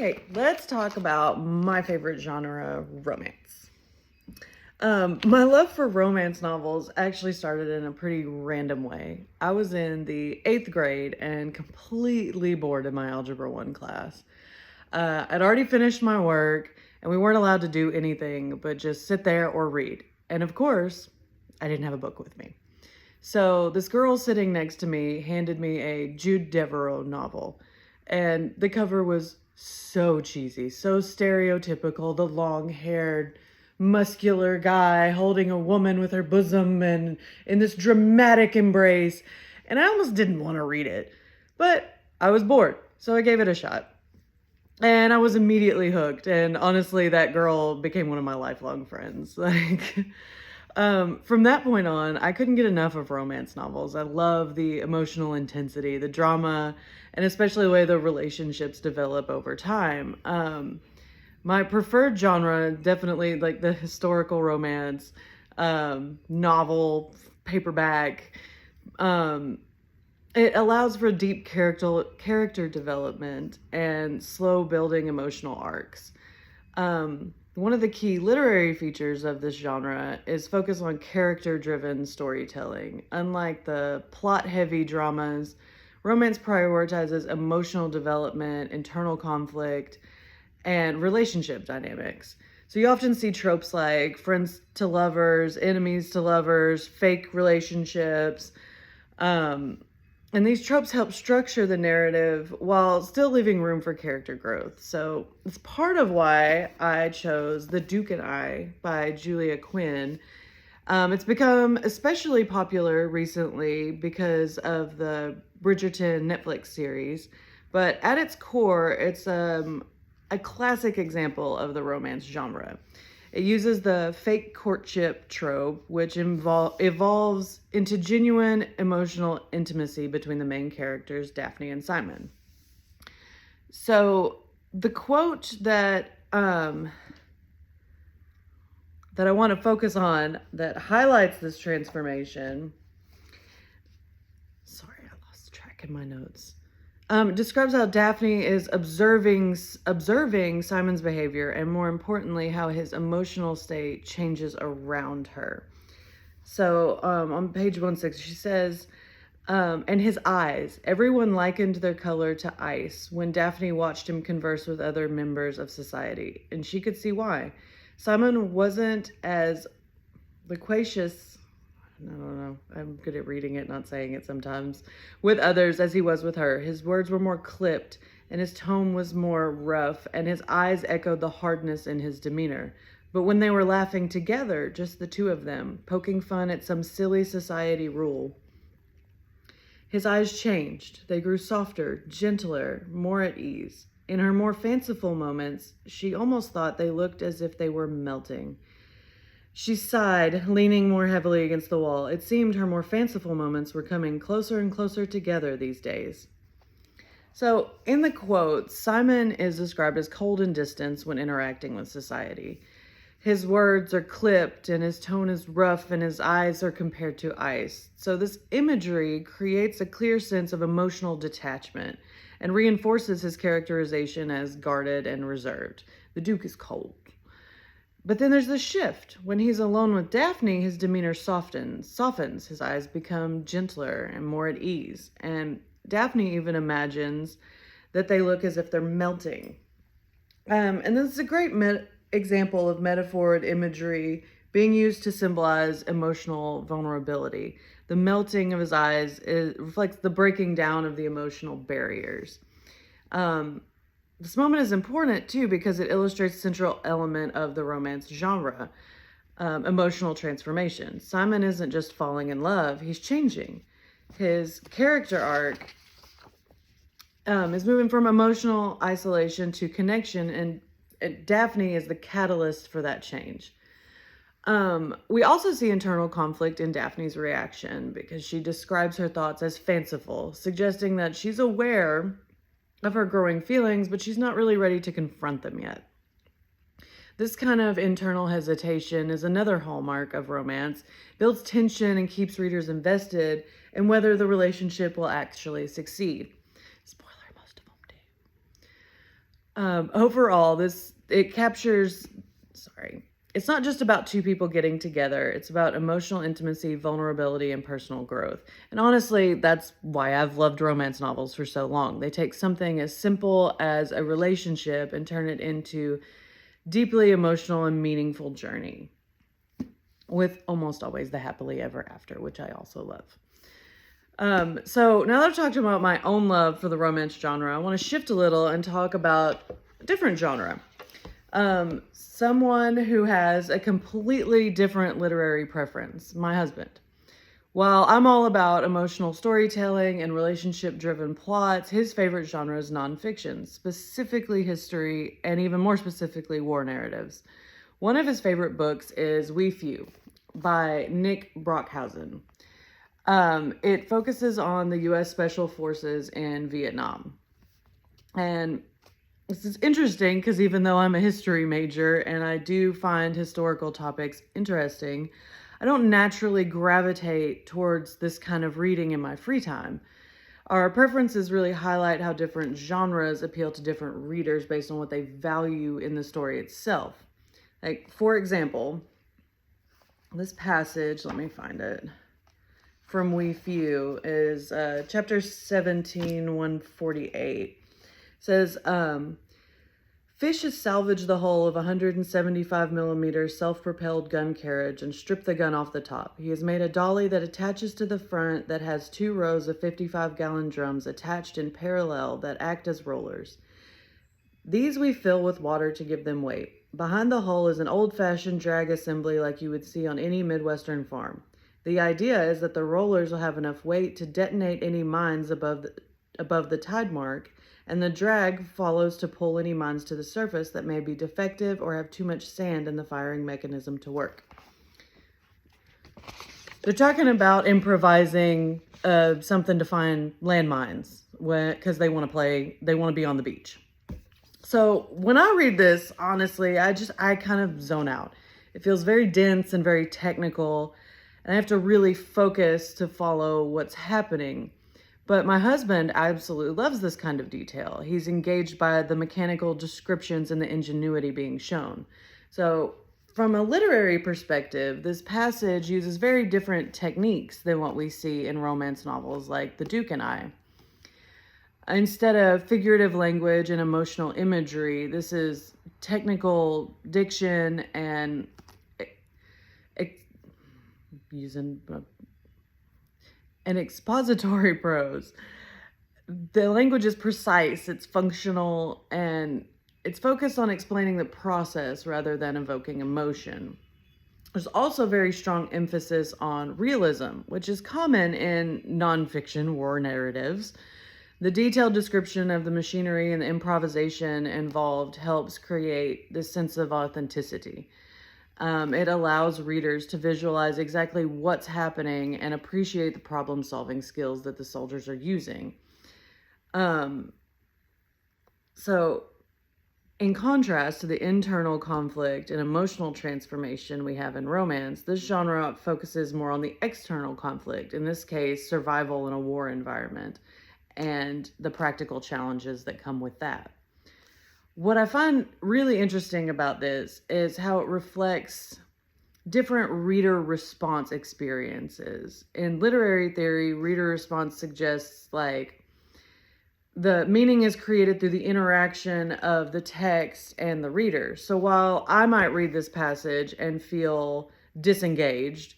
Okay, let's talk about my favorite genre, romance. My love for romance novels actually started in a pretty random way. I was in the 8th grade and completely bored in my Algebra 1 class. I'd already finished my work, and we weren't allowed to do anything but just sit there or read. And of course, I didn't have a book with me. So this girl sitting next to me handed me a Jude Deveraux novel, and the cover was so cheesy, so stereotypical. The long-haired, muscular guy holding a woman with her bosom and in this dramatic embrace, and I almost didn't want to read it, but I was bored, so I gave it a shot. And I was immediately hooked. And honestly, that girl became one of my lifelong friends. From that point on, I couldn't get enough of romance novels. I love the emotional intensity, the drama, and especially the way the relationships develop over time. My preferred genre, definitely like the historical romance, novel, paperback. Um, it allows for deep character development and slow building emotional arcs. One of the key literary features of this genre is focus on character-driven storytelling. Unlike the plot-heavy dramas, romance prioritizes emotional development, internal conflict, and relationship dynamics. So you often see tropes like friends to lovers, enemies to lovers, fake relationships. Um, and these tropes help structure the narrative while still leaving room for character growth. So it's part of why I chose The Duke and I by Julia Quinn. It's become especially popular recently because of the Bridgerton Netflix series. But at its core, it's a classic example of the romance genre. It uses the fake courtship trope, which evolves into genuine emotional intimacy between the main characters, Daphne and Simon. So the quote that I want to focus on that highlights this transformation. Sorry, I lost track in my notes. Describes how Daphne is observing Simon's behavior, and more importantly, how his emotional state changes around her. So on page 160, she says, and his eyes, everyone likened their color to ice when Daphne watched him converse with other members of society, and she could see why. Simon wasn't as loquacious, I don't know, I'm good at reading it, not saying it sometimes, with others as he was with her. His words were more clipped, and his tone was more rough, and his eyes echoed the hardness in his demeanor. But when they were laughing together, just the two of them, poking fun at some silly society rule, his eyes changed. They grew softer, gentler, more at ease. In her more fanciful moments, she almost thought they looked as if they were melting. She sighed, leaning more heavily against the wall. It seemed her more fanciful moments were coming closer and closer together these days. So, in the quote, Simon is described as cold and distant when interacting with society. His words are clipped, and his tone is rough, and his eyes are compared to ice. So this imagery creates a clear sense of emotional detachment and reinforces his characterization as guarded and reserved. The Duke is cold. But then there's the shift. When he's alone with Daphne, his demeanor softens. His eyes become gentler and more at ease. And Daphne even imagines that they look as if they're melting. And this is a great example of metaphor and imagery being used to symbolize emotional vulnerability. The melting of his eyes reflects the breaking down of the emotional barriers. This moment is important too because it illustrates the central element of the romance genre, emotional transformation. Simon isn't just falling in love, he's changing. His character arc is moving from emotional isolation to connection, and Daphne is the catalyst for that change. We also see internal conflict in Daphne's reaction because she describes her thoughts as fanciful, suggesting that she's aware of her growing feelings, but she's not really ready to confront them yet. This kind of internal hesitation is another hallmark of romance, builds tension and keeps readers invested in whether the relationship will actually succeed. Spoiler, most of them Overall, it captures, sorry, it's not just about two people getting together. It's about emotional intimacy, vulnerability, and personal growth. And honestly, that's why I've loved romance novels for so long. They take something as simple as a relationship and turn it into deeply emotional and meaningful journey, with almost always the happily ever after, which I also love. So now that I've talked about my own love for the romance genre, I want to shift a little and talk about a different genre. Someone who has a completely different literary preference, my husband. While I'm all about emotional storytelling and relationship-driven plots, his favorite genre is nonfiction, specifically history, and even more specifically, war narratives. One of his favorite books is We Few by Nick Brockhausen. It focuses on the U.S. Special Forces in Vietnam. And this is interesting because even though I'm a history major and I do find historical topics interesting, I don't naturally gravitate towards this kind of reading in my free time. Our preferences really highlight how different genres appeal to different readers based on what they value in the story itself. Like, for example, this passage, let me find it, from We Few is chapter 17, 148. Says, Fish has salvaged the hull of a 175 millimeter self-propelled gun carriage and stripped the gun off the top. He has made a dolly that attaches to the front that has 2 rows of 55-gallon drums attached in parallel that act as rollers. These we fill with water to give them weight. Behind the hull is an old-fashioned drag assembly like you would see on any Midwestern farm. The idea is that the rollers will have enough weight to detonate any mines above the tide mark, and the drag follows to pull any mines to the surface that may be defective or have too much sand in the firing mechanism to work. They're talking about improvising something to find landmines because they want to be on the beach. So when I read this, honestly, I kind of zone out. It feels very dense and very technical, and I have to really focus to follow what's happening. But my husband absolutely loves this kind of detail. He's engaged by the mechanical descriptions and the ingenuity being shown. So from a literary perspective, this passage uses very different techniques than what we see in romance novels like The Duke and I. Instead of figurative language and emotional imagery, this is technical diction and using an expository prose. The language is precise, it's functional, and it's focused on explaining the process rather than evoking emotion. There's also very strong emphasis on realism, which is common in nonfiction war narratives. The detailed description of the machinery and the improvisation involved helps create this sense of authenticity. It allows readers to visualize exactly what's happening and appreciate the problem-solving skills that the soldiers are using. So, in contrast to the internal conflict and emotional transformation we have in romance, this genre focuses more on the external conflict, in this case, survival in a war environment, and the practical challenges that come with that. What I find really interesting about this is how it reflects different reader response experiences. In literary theory, reader response suggests like the meaning is created through the interaction of the text and the reader. So while I might read this passage and feel disengaged,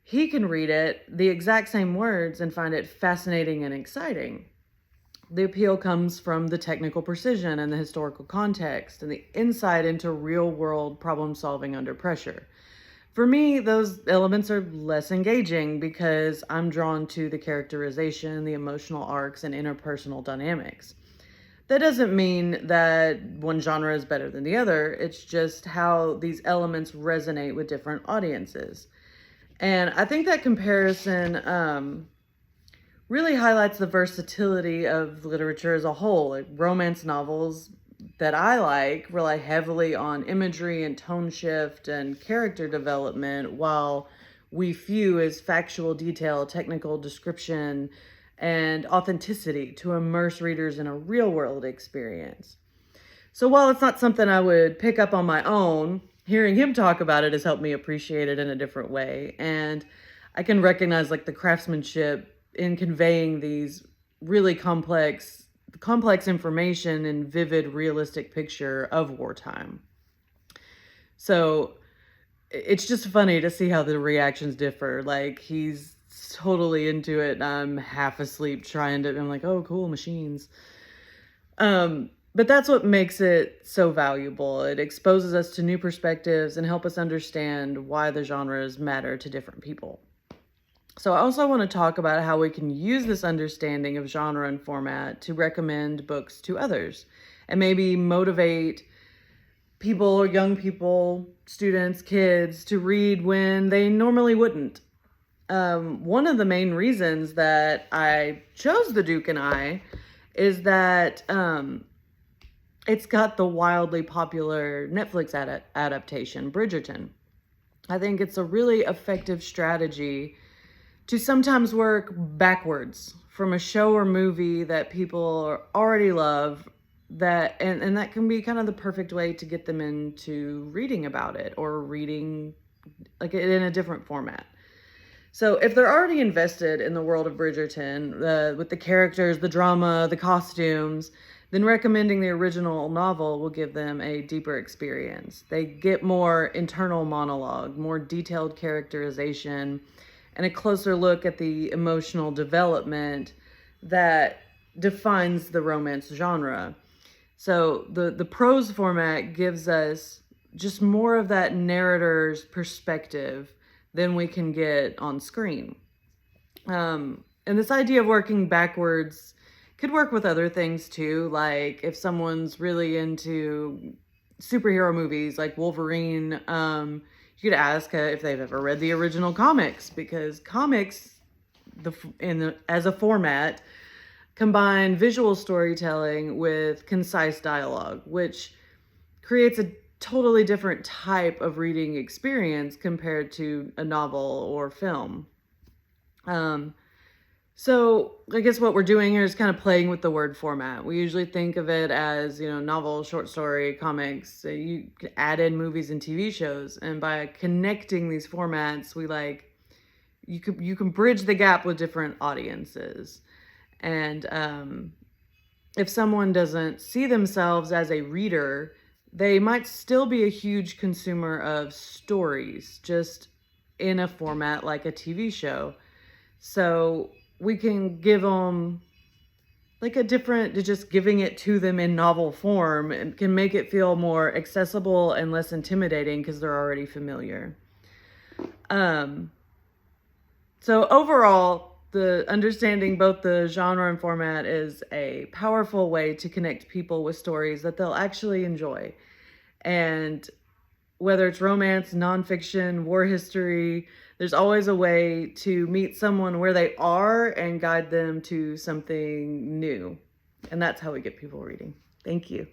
he can read it, the exact same words, and find it fascinating and exciting. The appeal comes from the technical precision and the historical context and the insight into real-world problem-solving under pressure. For me, those elements are less engaging because I'm drawn to the characterization, the emotional arcs, and interpersonal dynamics. That doesn't mean that one genre is better than the other. It's just how these elements resonate with different audiences. And I think that comparison really highlights the versatility of literature as a whole. Like romance novels that I like rely heavily on imagery and tone shift and character development, while We Few is factual detail, technical description, and authenticity to immerse readers in a real-world experience. So while it's not something I would pick up on my own, hearing him talk about it has helped me appreciate it in a different way. And I can recognize like the craftsmanship in conveying these really complex information and vivid, realistic picture of wartime. So it's just funny to see how the reactions differ. Like he's totally into it. I'm half asleep I'm like, oh, cool, machines. But that's what makes it so valuable. It exposes us to new perspectives and help us understand why the genres matter to different people. So I also want to talk about how we can use this understanding of genre and format to recommend books to others and maybe motivate people, young people, students, kids to read when they normally wouldn't. One of the main reasons that I chose The Duke and I is that it's got the wildly popular Netflix adaptation, Bridgerton. I think it's a really effective strategy to sometimes work backwards from a show or movie that people already love, and that can be kind of the perfect way to get them into reading about it or reading like in a different format. So if they're already invested in the world of Bridgerton, with the characters, the drama, the costumes, then recommending the original novel will give them a deeper experience. They get more internal monologue, more detailed characterization, and a closer look at the emotional development that defines the romance genre. So the prose format gives us just more of that narrator's perspective than we can get on screen. And this idea of working backwards could work with other things too, like if someone's really into superhero movies like Wolverine, you could ask if they've ever read the original comics, because comics, as a format, combine visual storytelling with concise dialogue, which creates a totally different type of reading experience compared to a novel or film. So I guess what we're doing here is kind of playing with the word format. We usually think of it as, novel, short story, comics. So you can add in movies and TV shows, and by connecting these formats, you can bridge the gap with different audiences. And if someone doesn't see themselves as a reader, they might still be a huge consumer of stories, just in a format like a TV show. So we can give them like just giving it to them in novel form and can make it feel more accessible and less intimidating because they're already familiar. So overall, the understanding both the genre and format is a powerful way to connect people with stories that they'll actually enjoy. And whether it's romance, nonfiction, war history, there's always a way to meet someone where they are and guide them to something new. And that's how we get people reading. Thank you.